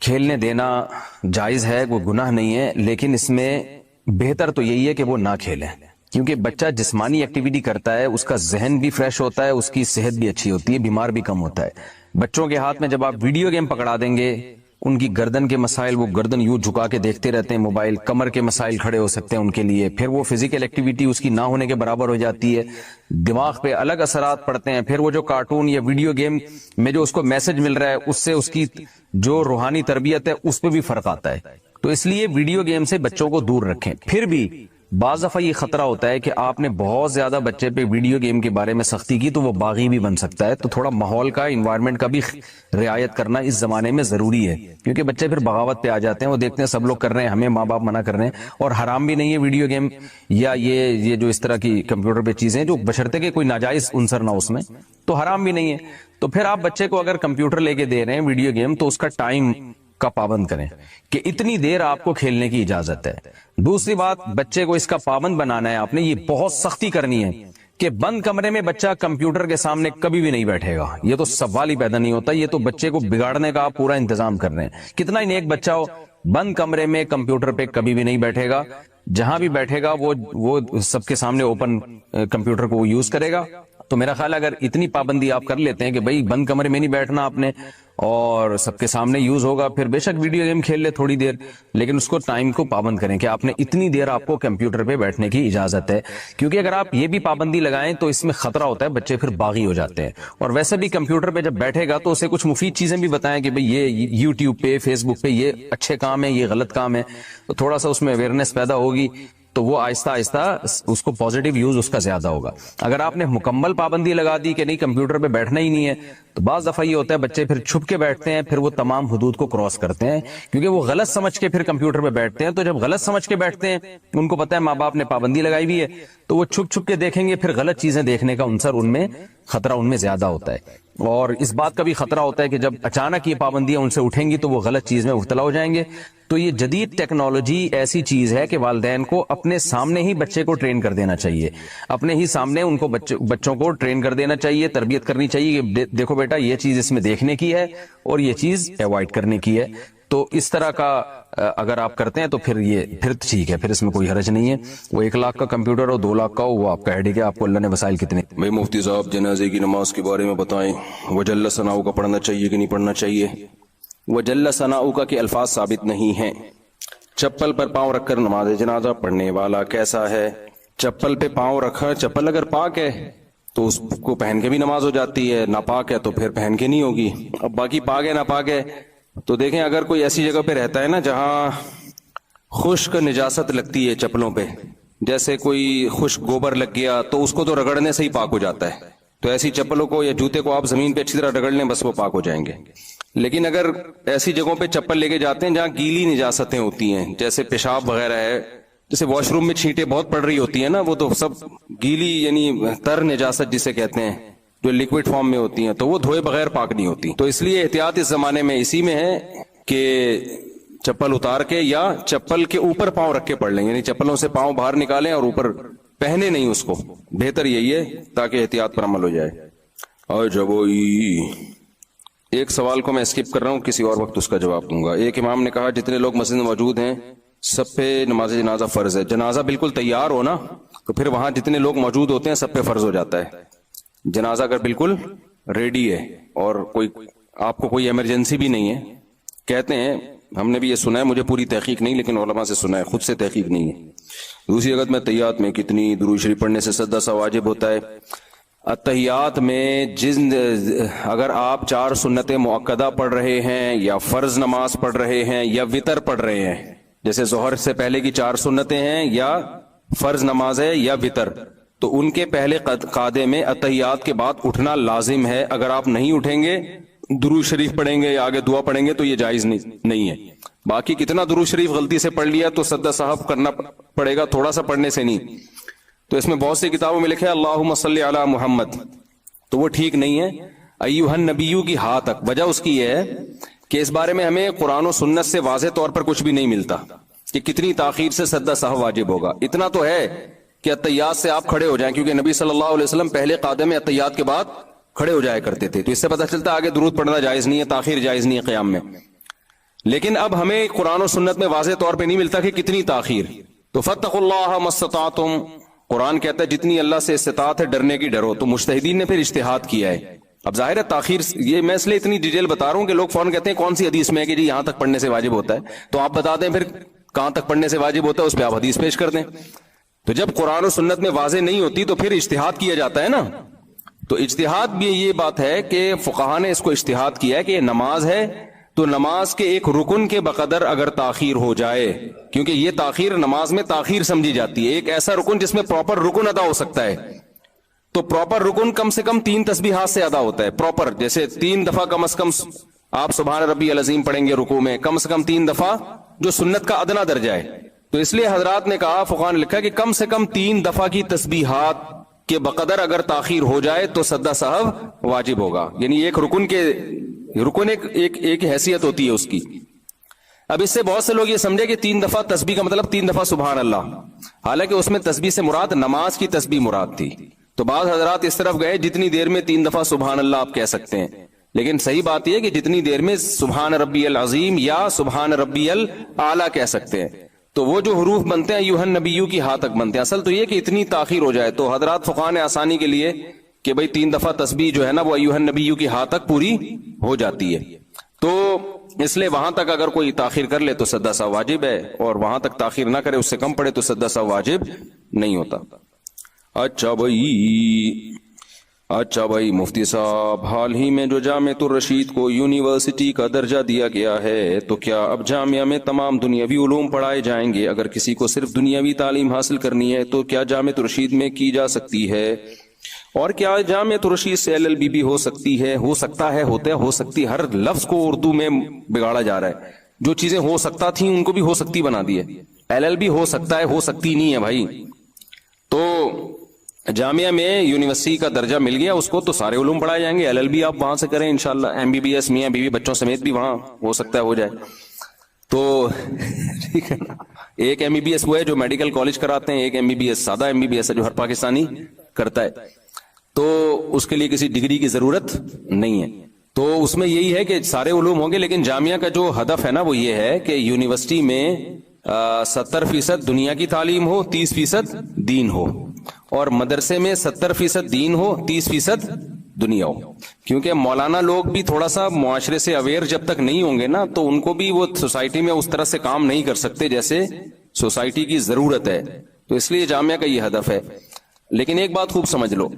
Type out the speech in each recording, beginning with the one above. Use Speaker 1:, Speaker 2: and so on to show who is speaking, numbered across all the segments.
Speaker 1: کھیلنے دینا جائز ہے، وہ گناہ نہیں ہے، لیکن اس میں بہتر تو یہی ہے کہ وہ نہ کھیلیں، کیونکہ بچہ جسمانی ایکٹیویٹی کرتا ہے، اس کا ذہن بھی فریش ہوتا ہے، اس کی صحت بھی اچھی ہوتی ہے، بیمار بھی کم ہوتا ہے۔ بچوں کے ہاتھ میں جب آپ ویڈیو گیم پکڑا دیں گے، ان کی گردن کے مسائل، وہ گردن یوں جھکا کے دیکھتے رہتے ہیں موبائل، کمر کے مسائل کھڑے ہو سکتے ہیں ان کے لیے، پھر وہ فزیکل ایکٹیویٹی اس کی نہ ہونے کے برابر ہو جاتی ہے، دماغ پہ الگ اثرات پڑتے ہیں، پھر وہ جو کارٹون یا ویڈیو گیم میں جو اس کو میسج مل رہا ہے، اس سے اس کی جو روحانی تربیت ہے اس پہ بھی فرق آتا ہے۔ تو اس لیے ویڈیو گیم سے بچوں کو دور رکھیں۔ پھر بھی بعض دفعہ یہ خطرہ ہوتا ہے کہ آپ نے بہت زیادہ بچے پہ ویڈیو گیم کے بارے میں سختی کی تو وہ باغی بھی بن سکتا ہے، تو تھوڑا ماحول کا، انوائرمنٹ کا بھی رعایت کرنا اس زمانے میں ضروری ہے، کیونکہ بچے پھر بغاوت پہ آ جاتے ہیں، وہ دیکھتے ہیں سب لوگ کر رہے ہیں، ہمیں ماں باپ منع کر رہے ہیں، اور حرام بھی نہیں ہے ویڈیو گیم یا یہ جو اس طرح کی کمپیوٹر پہ چیزیں جو بشرطے کہ کوئی ناجائز عنصر نہ اس میں، تو حرام بھی نہیں ہے۔ تو پھر آپ بچے کو اگر کمپیوٹر لے کے دے رہے ہیں ویڈیو گیم، تو اس کا ٹائم کا پابند کریں کہ اتنی دیر آپ کو کھیلنے کی اجازت ہے۔ دوسری بات، بچے کو اس کا پابند بنانا ہے آپ نے، یہ بہت سختی کرنی ہے کہ بند کمرے میں بچہ کمپیوٹر کے سامنے کبھی بھی نہیں بیٹھے گا، یہ تو سوال ہی پیدا نہیں ہوتا، یہ تو بچے کو بگاڑنے کا آپ پورا انتظام کر رہے ہیں۔ کتنا ہی نیک بچہ ہو، بند کمرے میں کمپیوٹر پہ کبھی بھی نہیں بیٹھے گا، جہاں بھی بیٹھے گا وہ سب کے سامنے اوپن کمپیوٹر کو یوز کرے گا۔ تو میرا خیال ہے اگر اتنی پابندی آپ کر لیتے ہیں کہ بھئی بند کمرے میں نہیں بیٹھنا آپ نے اور سب کے سامنے یوز ہوگا، پھر بے شک ویڈیو گیم کھیل لے تھوڑی دیر، لیکن اس کو ٹائم کو پابند کریں کہ آپ نے اتنی دیر آپ کو کمپیوٹر پہ بیٹھنے کی اجازت ہے، کیونکہ اگر آپ یہ بھی پابندی لگائیں تو اس میں خطرہ ہوتا ہے بچے پھر باغی ہو جاتے ہیں۔ اور ویسے بھی کمپیوٹر پہ جب بیٹھے گا تو اسے کچھ مفید چیزیں بھی بتائیں کہ بھئی یہ یوٹیوب پہ، فیس بک پہ یہ اچھے کام ہیں، یہ غلط کام ہے، تو تھوڑا سا اس میں اویئرنیس پیدا ہوگی، تو وہ آہستہ آہستہ اس کو پازیٹیو یوز اس کا زیادہ ہوگا۔ اگر آپ نے مکمل پابندی لگا دی کہ نہیں کمپیوٹر پہ بیٹھنا ہی نہیں ہے، تو بعض دفعہ یہ ہوتا ہے بچے پھر چھپ کے بیٹھتے ہیں، پھر وہ تمام حدود کو کراس کرتے ہیں، کیونکہ وہ غلط سمجھ کے پھر کمپیوٹر پہ بیٹھتے ہیں۔ تو جب غلط سمجھ کے بیٹھتے ہیں، ان کو پتہ ہے ماں باپ نے پابندی لگائی ہوئی ہے، تو وہ چھپ چھپ کے دیکھیں گے، پھر غلط چیزیں دیکھنے کا عنصر ان میں، خطرہ ان میں زیادہ ہوتا ہے۔ اور اس بات کا بھی خطرہ ہوتا ہے کہ جب اچانک یہ پابندیاں ان سے اٹھیں گی تو وہ غلط چیز میں مبتلا ہو جائیں گے۔ تو یہ جدید ٹیکنالوجی ایسی چیز ہے کہ والدین کو اپنے سامنے ہی بچے کو ٹرین کر دینا چاہیے، اپنے ہی سامنے ان کو بچوں کو ٹرین کر دینا چاہیے، تربیت کرنی چاہیے کہ دیکھو بیٹا یہ چیز اس میں دیکھنے کی ہے اور یہ چیز ایوائڈ کرنے کی ہے۔ تو اس طرح کا اگر آپ کرتے ہیں تو پھر ٹھیک ہے، پھر اس میں کوئی حرج نہیں ہے۔ وہ 1 لاکھ کا کمپیوٹر ہو 2 لاکھ کا ہو، وہ آپ کا ہیڈک ہے، آپ کو اللہ نے وسائل کتنے۔
Speaker 2: بھائی مفتی صاحب جنازے کی نماز کے بارے میں بتائیں، وجل ثناؤ کا پڑھنا چاہیے کہ نہیں پڑھنا چاہیے؟
Speaker 1: وجل ثناؤ کا کے الفاظ ثابت نہیں ہیں۔ چپل پر پاؤں رکھ کر نماز جنازہ پڑھنے والا کیسا ہے؟ چپل پہ پاؤں رکھا، چپل اگر پاک ہے تو اس کو پہن کے بھی نماز ہو جاتی ہے، ناپاک ہے تو پھر پہن کے نہیں ہوگی۔ اب باقی پاک ہے ناپاک ہے تو دیکھیں، اگر کوئی ایسی جگہ پہ رہتا ہے نا جہاں خشک نجاست لگتی ہے چپلوں پہ، جیسے کوئی خشک گوبر لگ گیا تو اس کو تو رگڑنے سے ہی پاک ہو جاتا ہے، تو ایسی چپلوں کو یا جوتے کو آپ زمین پہ اچھی طرح رگڑ لیں، بس وہ پاک ہو جائیں گے۔ لیکن اگر ایسی جگہوں پہ چپل لے کے جاتے ہیں جہاں گیلی نجاستیں ہوتی ہیں، جیسے پیشاب وغیرہ ہے، جیسے واش روم میں چھینٹیں بہت پڑ رہی ہوتی ہیں نا، وہ تو سب گیلی یعنی تر نجاست جسے کہتے ہیں، جو لیکوڈ فارم میں ہوتی ہیں، تو وہ دھوئے بغیر پاک نہیں ہوتی۔ تو اس لیے احتیاط اس زمانے میں اسی میں ہے کہ چپل اتار کے یا چپل کے اوپر پاؤں رکھ کے پڑھ لیں، یعنی چپلوں سے پاؤں باہر نکالیں اور اوپر پہنے نہیں اس کو، بہتر یہی ہے تاکہ احتیاط پر عمل ہو جائے۔
Speaker 2: اور جب ایک سوال کو میں اسکپ کر رہا ہوں، کسی اور وقت اس کا جواب دوں گا۔ ایک امام نے کہا جتنے لوگ مسجد میں موجود ہیں سب پہ نماز جنازہ فرض ہے۔ جنازہ بالکل تیار ہو نا تو پھر وہاں جتنے لوگ موجود ہوتے ہیں سب پہ فرض ہو جاتا ہے۔ جنازہ اگر بالکل ریڈی ہے اور کوئی آپ کو کوئی ایمرجنسی بھی نہیں ہے، کہتے ہیں، ہم نے بھی یہ سنا ہے، مجھے پوری تحقیق نہیں لیکن علماء سے سنا ہے، خود سے تحقیق نہیں ہے۔ دوسری جگہ میں تحیات میں کتنی درود شریف پڑھنے سے سجدہ سا واجب ہوتا ہے؟ اتحیات میں اگر آپ 4 سنت مؤکدہ پڑھ رہے ہیں یا فرض نماز پڑھ رہے ہیں یا وطر پڑھ رہے ہیں، جیسے ظہر سے پہلے کی 4 سنتیں ہیں یا فرض نماز ہے یا وطر، تو ان کے پہلے قعدے میں اتحیات کے بعد اٹھنا لازم ہے۔ اگر آپ نہیں اٹھیں گے، درود شریف پڑھیں گے یا آگے دعا پڑھیں گے تو یہ جائز نہیں ہے۔ باقی کتنا درود شریف غلطی سے پڑھ لیا تو سجدہ صاحب کرنا پڑے گا، تھوڑا سا پڑھنے سے نہیں۔ تو اس میں بہت سی کتابوں میں لکھا ہے اللہم صلی علی محمد، تو وہ ٹھیک نہیں ہے۔ ایھا النبیو کی ہاں تک، وجہ اس کی یہ ہے کہ اس بارے میں ہمیں قرآن و سنت سے واضح طور پر کچھ بھی نہیں ملتا کہ کتنی تاخیر سے سجدہ سہو واجب ہوگا۔ اتنا تو ہے کہ اتحیات سے آپ کھڑے ہو جائیں، کیونکہ نبی صلی اللہ علیہ وسلم پہلے قعدے میں اتحیات کے بعد کھڑے ہو جایا کرتے تھے، تو اس سے پتہ چلتا ہے آگے درود پڑھنا جائز نہیں ہے، تاخیر جائز نہیں ہے قیام میں۔ لیکن اب ہمیں قرآن و سنت میں واضح طور پہ نہیں ملتا کہ کتنی تاخیر. تو فاتقوا اللہ ما استطعتم، قرآن کہتا ہے جتنی اللہ سے استطاعت ہے ڈرنے کی ڈرو. تو مجتہدین نے پھر اجتہاد کیا ہے. اب ظاہر ہے تاخیر، یہ میں اس لیے اتنی ڈیٹیل بتا رہا ہوں کہ لوگ فوراً کہتے ہیں کون سی حدیث میں ہے کہ جی یہاں تک پڑھنے سے واجب ہوتا ہے. تو آپ بتا دیں پھر کہاں تک پڑھنے سے واجب ہوتا ہے، اس پہ آپ حدیث پیش کر دیں. تو جب قرآن و سنت میں واضح نہیں ہوتی تو پھر اجتہاد کیا جاتا ہے نا. تو اجتہاد بھی یہ بات ہے کہ فقہا نے اس کو اجتہاد کیا ہے کہ یہ نماز ہے تو نماز کے ایک رکن کے بقدر اگر تاخیر ہو جائے، کیونکہ یہ تاخیر نماز میں تاخیر سمجھی جاتی ہے، ایک ایسا رکن جس میں پراپر رکن ادا ہو سکتا ہے. تو پراپر رکن کم سے کم 3 تسبیحات سے ادا ہوتا ہے پراپر. جیسے 3 دفعہ کم از کم آپ سبحان ربی العظیم پڑھیں گے رکوع میں، کم سے کم 3 دفعہ، جو سنت کا ادنا درجہ ہے. تو اس لیے حضرات نے کہا، فقہا نے لکھا کہ کم سے کم 3 دفعہ کی تسبیحات کے بقدر اگر تاخیر ہو جائے تو سجدہ سہو واجب ہوگا. یعنی ایک رکن ایک حیثیت ہوتی ہے اس کی. اب اس سے بہت سے لوگ یہ سمجھے کہ 3 دفعہ تسبیح کا مطلب 3 دفعہ سبحان اللہ، حالانکہ اس میں تسبیح سے مراد نماز کی تسبیح مراد تھی. تو بعض حضرات اس طرف گئے جتنی دیر میں 3 دفعہ سبحان اللہ آپ کہہ سکتے ہیں، لیکن صحیح بات یہ کہ جتنی دیر میں سبحان ربی العظیم یا سبحان ربی الاعلی کہہ سکتے ہیں. تو وہ جو حروف بنتے ہیں ایھا النبیو کی ہاں تک بنتے ہیں. اصل تو یہ کہ اتنی تاخیر ہو جائے. تو حضرات فقہا نے آسانی کے لیے کہ بھئی 3 دفعہ تسبیح جو ہے نا وہ ایھا النبیو کی ہاں تک پوری ہو جاتی ہے. تو اس لیے وہاں تک اگر کوئی تاخیر کر لے تو سجدہ سہو واجب ہے، اور وہاں تک تاخیر نہ کرے، اس سے کم پڑے تو سجدہ سہو واجب نہیں ہوتا. اچھا بھائی مفتی صاحب، حال ہی میں جو جامعۃ الرشید کو یونیورسٹی کا درجہ دیا گیا ہے، تو کیا اب جامعہ میں تمام دنیاوی علوم پڑھائے جائیں گے؟ اگر کسی کو صرف دنیاوی تعلیم حاصل کرنی ہے تو کیا جامعۃ الرشید میں کی جا سکتی ہے؟ اور کیا جامعۃ الرشید سے LLB بھی ہو سکتی ہے؟ ہو سکتا ہے، ہو سکتی، ہر لفظ کو اردو میں بگاڑا جا رہا ہے. جو چیزیں ہو سکتا تھیں ان کو بھی ہو سکتی بنا دی ہے. LLB ہو سکتا ہے، ہو سکتی نہیں ہے بھائی. تو جامعہ میں یونیورسٹی کا درجہ مل گیا اس کو تو سارے علوم پڑھائے جائیں گے. LLB آپ وہاں سے کریں انشاءاللہ. MBBS میاں بیوی بچوں سمیت بھی وہاں ہو سکتا ہے ہو جائے. تو ٹھیک ہے نا. ایک MBBS وہ ہے جو میڈیکل کالج کراتے ہیں، ایک MBBS سادہ MBBS ہے جو ہر پاکستانی کرتا ہے. تو اس کے لیے کسی ڈگری کی ضرورت نہیں ہے. تو اس میں یہی ہے کہ سارے علوم ہوں گے، لیکن جامعہ کا جو ہدف ہے نا وہ یہ ہے کہ یونیورسٹی میں 70% دنیا کی تعلیم ہو، 30% دین ہو، اور مدرسے میں 70% دین ہو، 30% دنیا ہو. کیونکہ مولانا لوگ بھی تھوڑا سا معاشرے سے اویئر جب تک نہیں ہوں گے نا تو ان کو بھی وہ سوسائٹی میں اس طرح سے کام نہیں کر سکتے جیسے سوسائٹی کی ضرورت ہے. تو اس لیے جامعہ کا یہ ہدف ہے. لیکن ایک بات خوب سمجھ لو،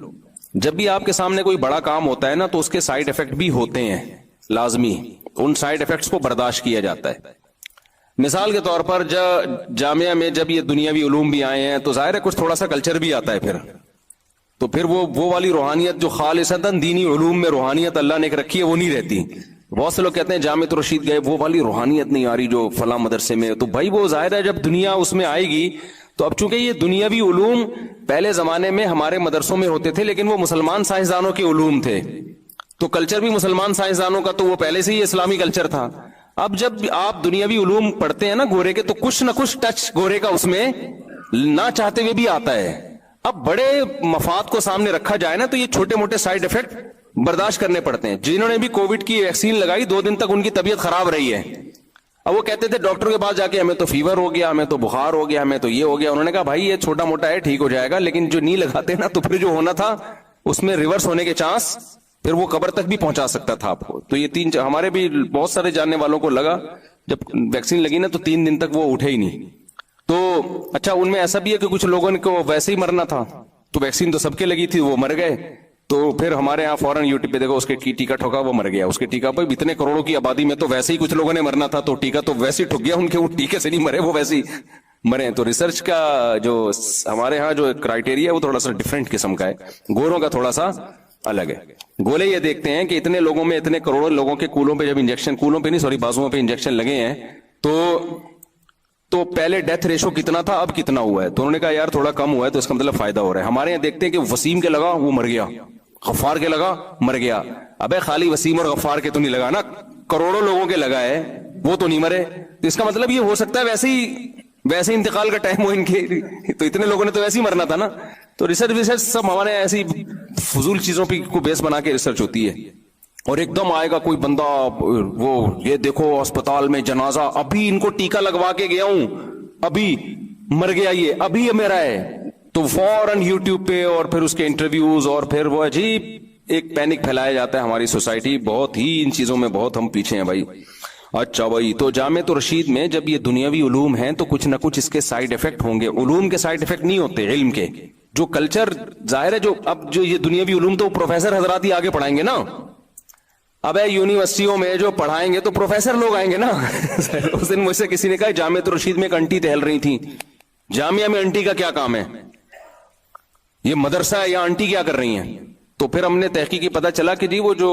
Speaker 2: جب بھی آپ کے سامنے کوئی بڑا کام ہوتا ہے نا تو اس کے سائیڈ ایفیکٹ بھی ہوتے ہیں لازمی. ان سائیڈ ایفیکٹس کو برداشت کیا جاتا ہے. مثال کے طور پر جامعہ میں جب یہ دنیاوی علوم بھی آئے ہیں تو ظاہر ہے کچھ تھوڑا سا کلچر بھی آتا ہے. تو پھر وہ والی روحانیت جو خالصتاً دینی علوم میں روحانیت اللہ نے ایک رکھی ہے وہ نہیں رہتی. بہت سے لوگ کہتے ہیں جامعۃ الرشید گئے وہ والی روحانیت نہیں آ رہی جو فلاں مدرسے میں. تو بھائی وہ ظاہر ہے جب دنیا اس میں آئے گی تو اب چونکہ یہ دنیاوی علوم پہلے زمانے میں ہمارے مدرسوں میں ہوتے تھے لیکن وہ مسلمان سائنسدانوں کے علوم تھے، تو کلچر بھی مسلمان سائنسدانوں کا تو وہ پہلے سے ہی اسلامی کلچر تھا. اب جب آپ دنیاوی علوم پڑھتے ہیں نا گورے کے تو کچھ نہ کچھ ٹچ گورے کا اس میں نہ چاہتے ہوئے بھی آتا ہے. اب بڑے مفاد کو سامنے رکھا جائے نا تو یہ چھوٹے موٹے سائیڈ ایفیکٹ برداشت کرنے پڑتے ہیں. جنہوں نے بھی کووڈ کی ویکسین لگائی 2 دن تک ان کی طبیعت خراب رہی ہے. اب وہ کہتے تھے ڈاکٹر کے پاس جا کے ہمیں تو فیور ہو گیا، ہمیں تو بخار ہو گیا، ہمیں تو یہ ہو گیا. انہوں نے کہا بھائی یہ چھوٹا موٹا ہے ٹھیک ہو جائے گا، لیکن جو نہیں لگاتے نا تو پھر جو ہونا تھا اس میں ریورس ہونے کے چانس، پھر وہ قبر تک بھی پہنچا سکتا تھا آپ کو. تو یہ ہمارے بھی بہت سارے جاننے والوں کو لگا جب ویکسین لگی نا تو 3 دن تک وہ اٹھے ہی نہیں. تو اچھا ان میں ایسا بھی ہے کہ کچھ لوگوں کو ویسے ہی مرنا تھا تو ویکسین تو سب کے لگی تھی وہ مر گئے. تو پھر ہمارے ہاں فوراً یوٹیوب پہ دیکھو اس کے ٹیکا ٹھوکا وہ مر گیا. اس کے ٹیکا پہ اتنے کروڑوں کی آبادی میں تو ویسے ہی کچھ لوگوں نے مرنا تھا تو ٹیکا تو ویسے ہی ٹھک گیا ان کے، وہ ٹیکے سے نہیں مرے وہ ویسے ہی مرے. تو ریسرچ کا جو ہمارے ہاں جو کرائٹیریا ہے وہ تھوڑا سا ڈفرینٹ قسم کا ہے، گوروں کا تھوڑا سا الگ ہے. گولے یہ دیکھتے ہیں کہ اتنے لوگوں میں اتنے کروڑوں لوگوں کے کولوں پہ جب انجیکشن، کولوں پہ نہیں سوری بازوؤں پہ انجیکشن لگے ہیں تو پہلے ڈیتھ ریشو کتنا تھا اب کتنا ہوا ہے. تو انہوں نے کہا یار تھوڑا کم ہوا ہے تو اس کا مطلب فائدہ ہو رہا ہے. ہمارے یہاں دیکھتے ہیں کہ وسیم کے لگا وہ مر گیا، غفار کے لگا مر گیا. ابے خالی وسیم اور غفار کے تو نہیں لگا نا، کروڑوں لوگوں کے لگا ہے وہ تو نہیں مرے. تو اس کا مطلب یہ ہو سکتا ہے ویسے انتقال کا ٹائم ہو ان کے، تو اتنے لوگوں نے تو ویسے ہی مرنا تھا نا. تو ریسرچ سب ہمارے ایسی فضول چیزوں پہ کو بیس بنا کے ریسرچ ہوتی ہے. اور ایک دم آئے گا کوئی بندہ, وہ یہ دیکھو اسپتال میں جنازہ, ابھی ان کو ٹیکا لگوا کے گیا ہوں, ابھی مر گیا یہ, ابھی یہ میرا ہے, تو فوراً یوٹیوب پہ اور پھر اس کے انٹرویوز, اور پھر وہ عجیب ایک پینک پھیلایا جاتا ہے. ہماری سوسائٹی بہت ہی ان چیزوں میں بہت ہم پیچھے ہیں بھائی. اچھا بھائی, تو جامعۃ الرشید میں جب یہ دنیاوی علوم ہیں تو کچھ نہ کچھ اس کے سائیڈ افیکٹ ہوں گے. علوم کے سائیڈ افیکٹ نہیں ہوتے علم کے, جو کلچر ظاہر ہے, جو اب جو یہ دنیاوی علوم تو پروفیسر حضرات ہی آگے پڑھائیں گے نا. اب یونیورسٹیوں میں جو پڑھائیں گے تو پروفیسر لوگ آئیں گے نا. اس دن مجھ سے کسی نے کہا جامعۃ الرشید میں ایک انٹی ٹہل رہی تھی, جامعہ میں انٹی کا کیا کام ہے, یہ مدرسہ ہے یا انٹی کیا کر رہی ہیں؟ تو پھر ہم نے تحقیقی پتہ چلا کہ جی وہ جو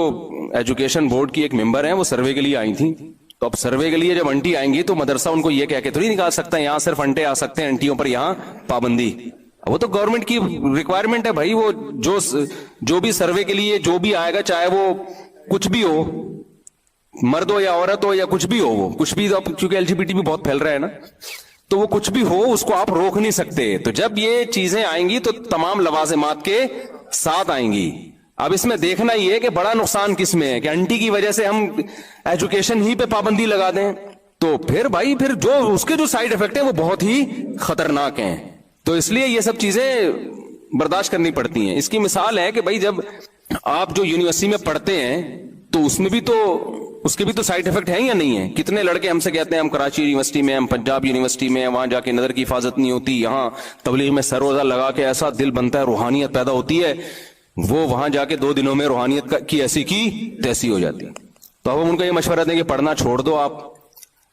Speaker 2: ایجوکیشن بورڈ کی ایک ممبر ہیں وہ سروے کے لیے آئی تھیں. تو اب سروے کے لیے جب انٹی آئیں گی تو مدرسہ ان کو یہ کہہ کے تھوڑی نکال سکتا ہے یہاں صرف انٹے آ سکتے ہیں, انٹیوں پر یہاں پابندی. وہ تو گورنمنٹ کی ریکوائرمنٹ ہے بھائی. وہ جو بھی سروے کے لیے جو بھی آئے گا, چاہے وہ کچھ بھی ہو, مرد ہو یا عورت ہو یا کچھ بھی ہو, وہ کچھ بھی, کیونکہ LGBT بھی بہت پھیل رہا ہے نا, تو وہ کچھ بھی ہو اس کو آپ روک نہیں سکتے. تو جب یہ چیزیں آئیں گی تو تمام لوازمات کے ساتھ آئیں گی. اب اس میں دیکھنا یہ ہے کہ بڑا نقصان کس میں ہے, کہ انٹی کی وجہ سے ہم ایجوکیشن ہی پہ پابندی لگا دیں, تو پھر بھائی پھر جو اس کے جو سائیڈ افیکٹ ہیں وہ بہت ہی خطرناک ہیں. تو اس لیے یہ سب چیزیں برداشت کرنی پڑتی ہیں. اس کی مثال ہے کہ بھائی جب آپ جو یونیورسٹی میں پڑھتے ہیں تو اس میں بھی تو اس کے بھی تو سائیڈ افیکٹ ہیں یا نہیں ہیں. کتنے لڑکے ہم سے کہتے ہیں ہم کراچی یونیورسٹی میں, ہم پنجاب یونیورسٹی میں, وہاں جا کے نظر کی حفاظت نہیں ہوتی, یہاں تبلیغ میں سر روزہ لگا کے ایسا دل بنتا ہے, روحانیت پیدا ہوتی ہے, وہ وہاں جا کے 2 دنوں میں روحانیت کی ایسی کی تیسی ہو جاتی ہے. تو اب ہم ان کو یہ مشورہ دیں کہ پڑھنا چھوڑ دو آپ,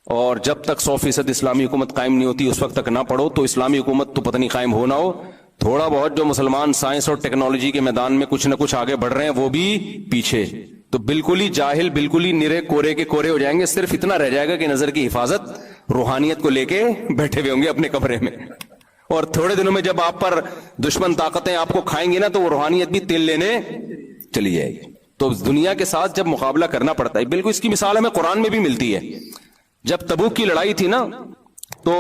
Speaker 2: اور جب تک 100% اسلامی حکومت قائم نہیں ہوتی اس وقت تک نہ پڑھو. تو اسلامی حکومت تو پتہ نہیں قائم ہو نہ ہو, تھوڑا بہت جو مسلمان سائنس اور ٹیکنالوجی کے میدان میں کچھ نہ کچھ آگے بڑھ رہے ہیں وہ بھی پیچھے, تو بالکل ہی جاہل, بالکل ہی نرے کورے کے کورے ہو جائیں گے. صرف اتنا رہ جائے گا کہ نظر کی حفاظت روحانیت کو لے کے بیٹھے ہوئے ہوں گے اپنے کمرے میں, اور تھوڑے دنوں میں جب آپ پر دشمن طاقتیں آپ کو کھائیں گی نا تو وہ روحانیت بھی تیل لینے چلی جائے گی. تو دنیا کے ساتھ جب مقابلہ کرنا پڑتا ہے, بالکل اس کی مثال ہمیں قرآن میں بھی ملتی ہے. جب تبوک کی لڑائی تھی نا تو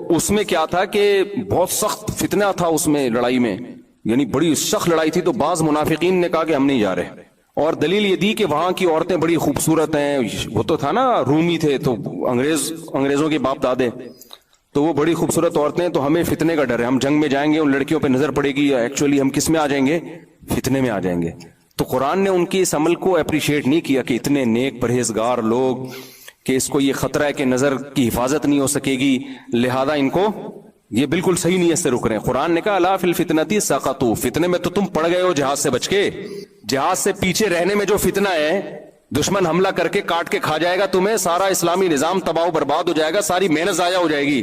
Speaker 2: اس میں کیا تھا کہ بہت سخت فتنہ تھا اس میں, لڑائی میں, یعنی بڑی سخت لڑائی تھی. تو بعض منافقین نے کہا کہ ہم نہیں جا رہے, اور دلیل یہ دی کہ وہاں کی عورتیں بڑی خوبصورت ہیں. وہ تو تھا نا رومی تھے, تو انگریزوں کے باپ دادے, تو وہ بڑی خوبصورت عورتیں, تو ہمیں فتنے کا ڈر ہے, ہم جنگ میں جائیں گے ان لڑکیوں پہ نظر پڑے گی, ایکچولی ہم کس میں آ جائیں گے, فتنے میں آ جائیں گے. تو قرآن نے ان کی اس عمل کو اپریشیٹ نہیں کیا کہ اتنے نیک پرہیزگار لوگ, کہ اس کو یہ خطرہ ہے کہ نظر کی حفاظت نہیں ہو سکے گی, لہذا ان کو یہ بالکل صحیح نیت سے رک رہے ہیں. قرآن نے کہا الا فی الفتنۃ سقطوا, فتنے میں تو تم پڑ گئے ہو جہاز سے بچ کے. جہاز سے پیچھے رہنے میں جو فتنہ ہے, دشمن حملہ کر کے کاٹ کے کھا جائے گا تمہیں, سارا اسلامی نظام تباہ و برباد ہو جائے گا, ساری محنت ضائع ہو جائے گی.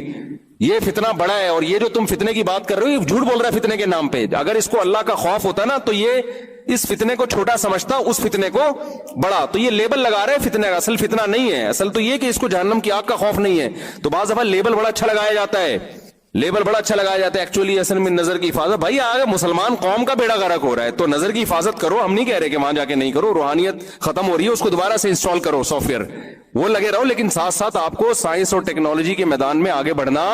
Speaker 2: یہ فتنہ بڑا ہے, اور یہ جو تم فتنے کی بات کر رہے ہو یہ جھوٹ بول رہا ہے فتنے کے نام پہ. اگر اس کو اللہ کا خوف ہوتا نا تو یہ اس فتنے کو چھوٹا سمجھتا, اس فتنے کو بڑا. تو یہ لیبل لگا رہے فتنے کا, اصل فتنہ نہیں ہے. اصل تو یہ کہ اس کو جہنم کی آگ کا خوف نہیں ہے. تو بعض دفعہ لیبل بڑا اچھا لگایا جاتا ہے, لیبل بڑا اچھا لگایا جاتا ہے, ایکچولی اصل میں نظر کی حفاظت. بھائی آگے مسلمان قوم کا بیڑا غرق ہو رہا ہے, تو نظر کی حفاظت کرو. ہم نہیں کہہ رہے کہ وہاں جا کے نہیں کرو, روحانیت ختم ہو رہی ہے, اس کو دوبارہ سے انسٹال کرو سافٹ ویئر, وہ لگے رہو, لیکن ساتھ ساتھ آپ کو سائنس اور ٹیکنالوجی کے میدان میں آگے بڑھنا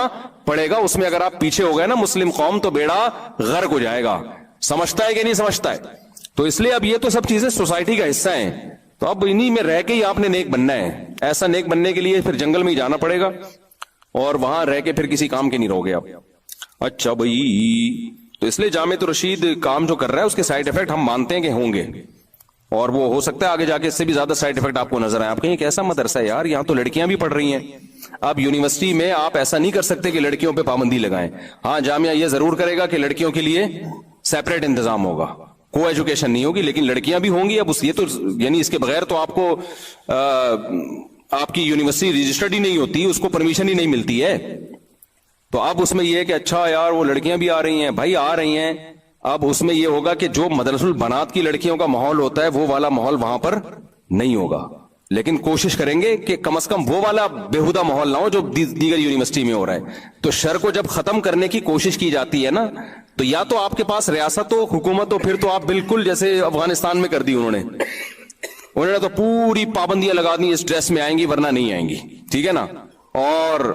Speaker 2: پڑے گا. اس میں اگر آپ پیچھے ہو گئے نا مسلم قوم, تو بیڑا غرق ہو جائے گا. سمجھتا ہے کہ نہیں سمجھتا ہے؟ تو اس لیے اب یہ تو سب چیزیں سوسائٹی کا حصہ ہیں, تو اب انہی میں رہ کے ہی آپ نے نیک بننا ہے. ایسا نیک بننے کے لیے پھر جنگل میں ہی جانا پڑے گا, اور وہاں رہ کے پھر کسی کام کے نہیں رہو گے آپ. اچھا بھائی, تو اس لیے جامعۃ الرشید کام جو کر رہا ہے اس کے سائیڈ افیکٹ ہم مانتے ہیں کہ ہوں گے, اور وہ ہو سکتا ہے آگے جا کے اس سے بھی زیادہ سائیڈ افیکٹ آپ کو نظر آئے. آپ کہیں کیسا مدرسہ ہے یار, یہاں تو لڑکیاں بھی پڑھ رہی ہیں. اب یونیورسٹی میں آپ ایسا نہیں کر سکتے کہ لڑکیوں پہ پابندی لگائیں. ہاں جامعہ یہ ضرور کرے گا کہ لڑکیوں کے لیے سیپریٹ انتظام ہوگا, کو ایجوکیشن نہیں ہوگی, لیکن لڑکیاں بھی ہوں گی. اب یہ تو یعنی اس کے بغیر تو آپ کو آپ کی یونیورسٹی رجسٹرڈ ہی نہیں ہوتی, اس کو پرمیشن ہی نہیں ملتی ہے. تو اب اس میں یہ ہے کہ اچھا یار وہ لڑکیاں بھی آ رہی ہیں, بھائی آ رہی ہیں. اب اس میں یہ ہوگا کہ جو مدرسہ البنات کی لڑکیوں کا ماحول ہوتا ہے وہ والا ماحول وہاں پر نہیں ہوگا, لیکن کوشش کریں گے کہ کم از کم وہ والا بےہودہ ماحول نہ ہو جو دیگر یونیورسٹی میں ہو رہا ہے. تو شر کو جب ختم کرنے کی کوشش کی جاتی ہے نا, تو یا تو آپ کے پاس ریاست ہو, حکومت ہو, پھر تو آپ بالکل جیسے افغانستان میں کر دی انہوں نے تو پوری پابندیاں لگا دی, اس ڈریس میں آئیں گی ورنہ نہیں آئیں گی, ٹھیک ہے نا. اور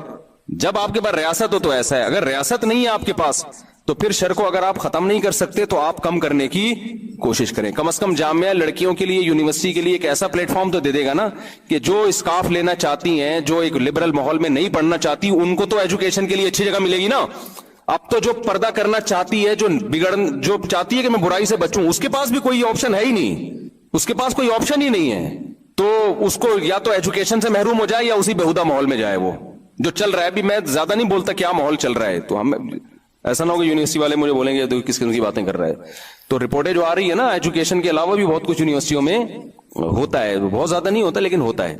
Speaker 2: جب آپ کے پاس ریاست ہو تو ایسا ہے, اگر ریاست نہیں ہے آپ کے پاس تو پھر شر کو اگر آپ ختم نہیں کر سکتے تو آپ کم کرنے کی کوشش کریں. کم از کم جامعہ لڑکیوں کے لیے, یونیورسٹی کے لیے ایک ایسا پلیٹ فارم تو دے دے گا نا کہ جو اسکارف لینا چاہتی ہیں, جو ایک لبرل ماحول میں نہیں پڑھنا چاہتی, ان کو تو ایجوکیشن کے لیے اچھی جگہ ملے گی نا. اب تو جو پردہ کرنا چاہتی ہے, جو چاہتی ہے کہ میں برائی سے بچوں, اس کے پاس بھی کوئی آپشن ہے ہی نہیں, اس کے پاس کوئی آپشن ہی نہیں ہے. تو اس کو یا تو ایجوکیشن سے محروم ہو جائے یا اسی بےہودہ ماحول میں جائے. وہ جو چل رہا ہے, ابھی میں زیادہ نہیں بولتا کیا ماحول چل رہا ہے, تو ہم ایسا نہ ہو کہ یونیورسٹی والے مجھے بولیں گے تو کس قسم کی باتیں کر رہا ہے. تو رپورٹیں جو آ رہی ہے نا, ایجوکیشن کے علاوہ بھی بہت کچھ یونیورسٹیوں میں ہوتا ہے, بہت زیادہ نہیں ہوتا لیکن ہوتا ہے.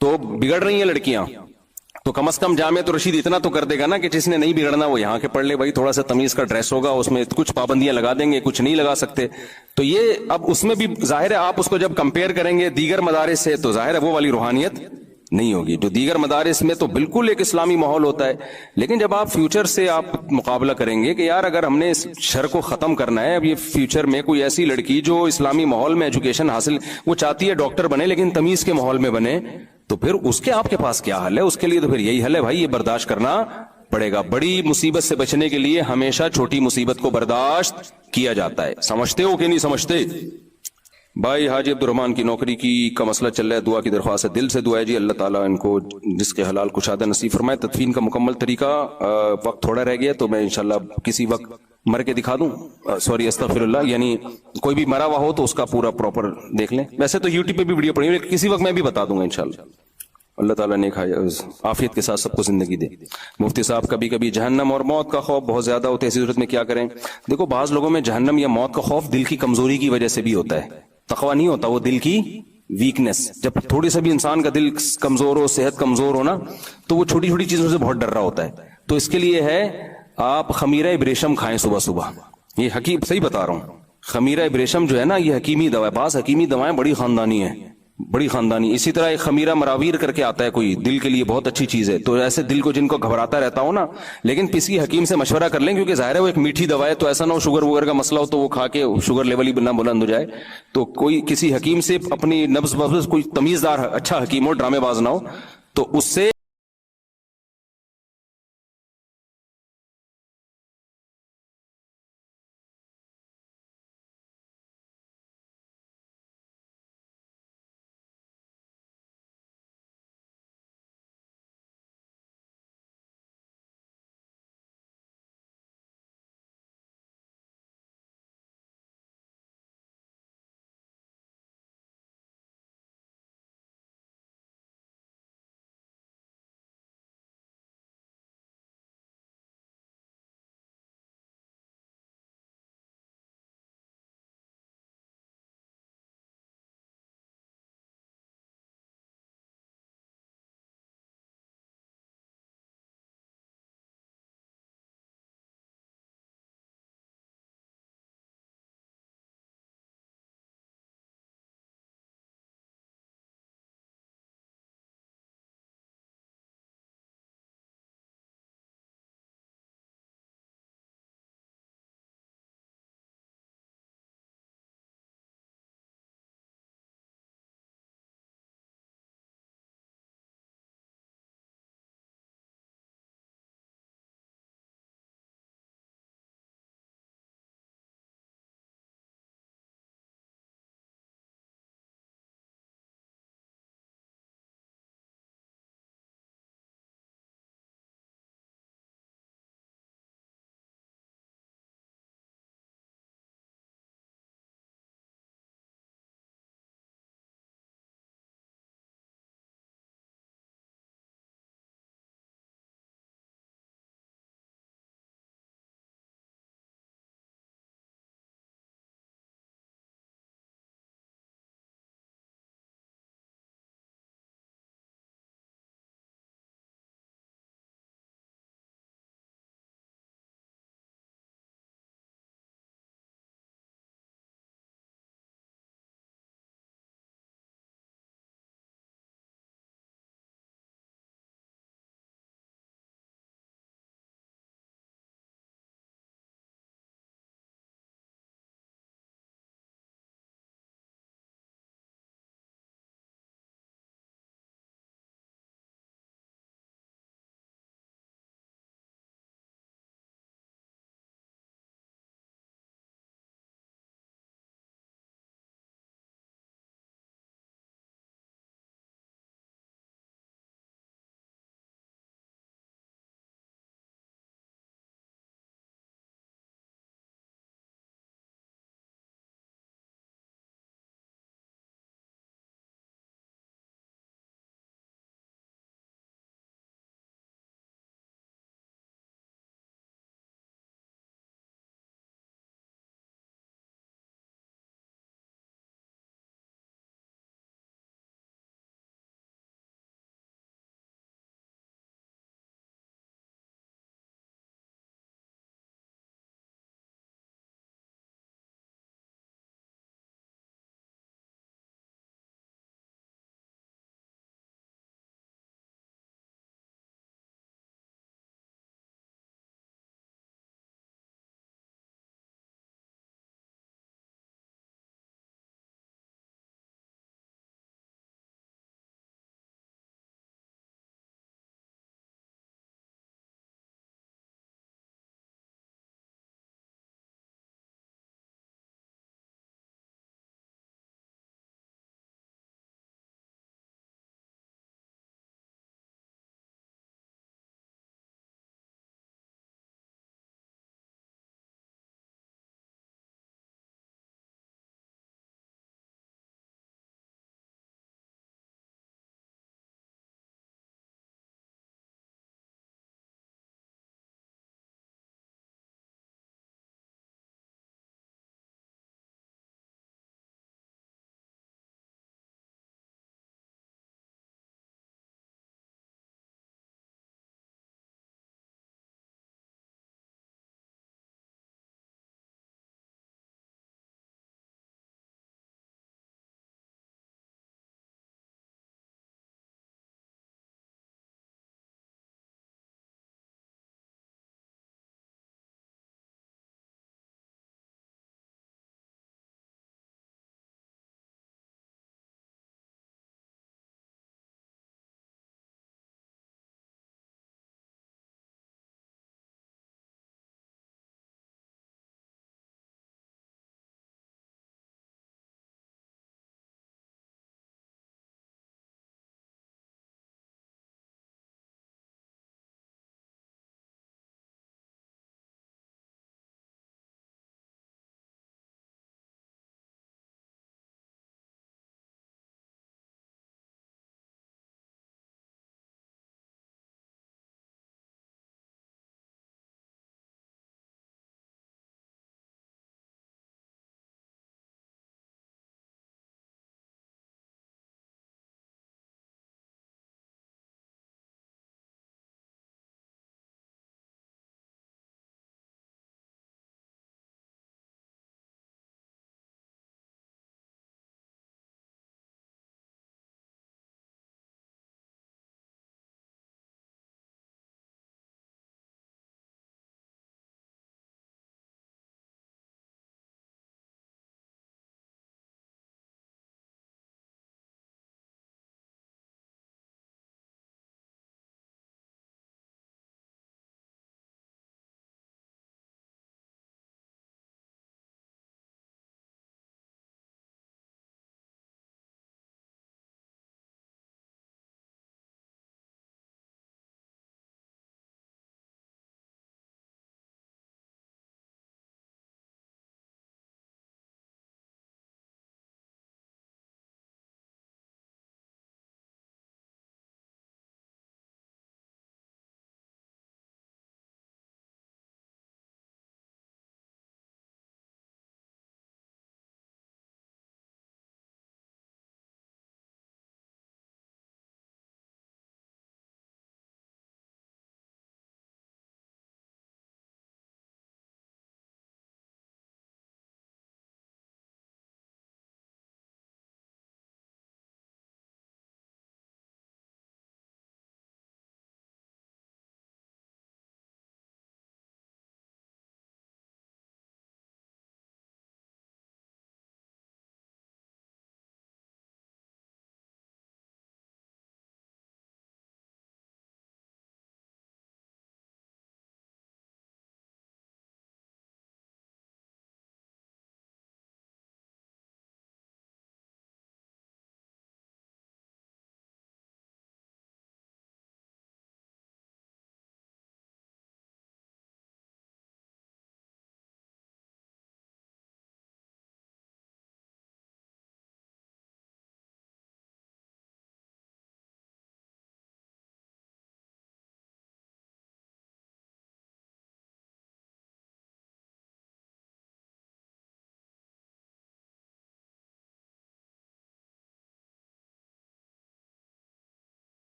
Speaker 2: تو بگڑ رہی ہیں لڑکیاں, تو کم از کم جامعہ تو رشید اتنا تو کر دے گا نا کہ جس نے نہیں بگڑنا وہ یہاں کے پڑھ لے. بھائی تھوڑا سا تمیز کا ڈریس ہوگا, اس میں کچھ پابندیاں لگا دیں گے, کچھ نہیں لگا سکتے. تو یہ اب اس میں بھی ظاہر ہے آپ اس کو جب کمپیئر کریں گے دیگر مدارس سے, تو ظاہر ہے وہ والی روحانیت نہیں ہوگی. جو دیگر مدارس میں تو بالکل ایک اسلامی ماحول ہوتا ہے, لیکن جب آپ فیوچر سے آپ مقابلہ کریں گے کہ یار اگر ہم نے اس شر کو ختم کرنا ہے, اب یہ فیوچر میں کوئی ایسی لڑکی جو اسلامی ماحول میں ایجوکیشن حاصل, وہ چاہتی ہے ڈاکٹر بنے لیکن تمیز کے ماحول میں بنے, تو پھر اس کے آپ کے پاس کیا حل ہے؟ اس کے لیے تو پھر یہی حل ہے بھائی, یہ برداشت کرنا پڑے گا. بڑی مصیبت سے بچنے کے لیے ہمیشہ چھوٹی مصیبت کو برداشت کیا جاتا ہے. سمجھتے ہو کہ نہیں سمجھتے؟ بھائی حاجی عبدالرحمان کی نوکری کا مسئلہ چل رہا ہے, دعا کی درخواست ہے, دل سے دعا ہے جی, اللہ تعالیٰ ان کو جس کے حلال کشادہ نصیب فرمائے. تدفین کا مکمل طریقہ, وقت تھوڑا رہ گیا تو میں انشاءاللہ کسی وقت مر کے دکھا دوں, سوری استغفر اللہ, یعنی کوئی بھی مرا ہوا ہو تو اس کا پورا پراپر دیکھ لیں. ویسے تو یوٹیوب پہ بھی ویڈیو پڑی ہوئی, کسی وقت میں بھی بتا دوں گا انشاءاللہ. اللہ تعالیٰ نے عافیت کے ساتھ سب کو زندگی دے. مفتی صاحب, کبھی کبھی جہنم اور موت کا خوف بہت زیادہ ہوتا ہے, اسی صورت میں کیا کریں؟ دیکھو بعض لوگوں میں جہنم یا موت کا خوف دل کی کمزوری کی وجہ سے بھی ہوتا ہے, تقویٰ نہیں ہوتا, وہ دل کی ویکنس. جب تھوڑی سا بھی انسان کا دل کمزور ہو, صحت کمزور ہو نا, تو وہ چھوٹی چھوٹی چیزوں سے بہت ڈر رہا ہوتا ہے. تو اس کے لیے ہے آپ خمیرہ ابریشم کھائیں صبح صبح. یہ حکیم صحیح بتا رہا ہوں, خمیرہ ابریشم جو ہے نا یہ حکیمی دوا ہے. بعض حکیمی دوائیں بڑی خاندانی ہیں, بڑی خاندانی. اسی طرح ایک خمیرہ مراویر کر کے آتا ہے کوئی, دل کے لیے بہت اچھی چیز ہے. تو ایسے دل کو جن کو گھبراتا رہتا ہو نا, لیکن کسی حکیم سے مشورہ کر لیں, کیونکہ ظاہر ہے وہ ایک میٹھی دوا ہے, تو ایسا نہ ہو شوگر وگر کا مسئلہ ہو تو وہ کھا کے شوگر لیول ہی نہ بلند ہو جائے. تو کوئی کسی حکیم سے اپنی نبض کوئی تمیزدار اچھا حکیم ہو, ڈرامے باز نہ ہو, تو اس سے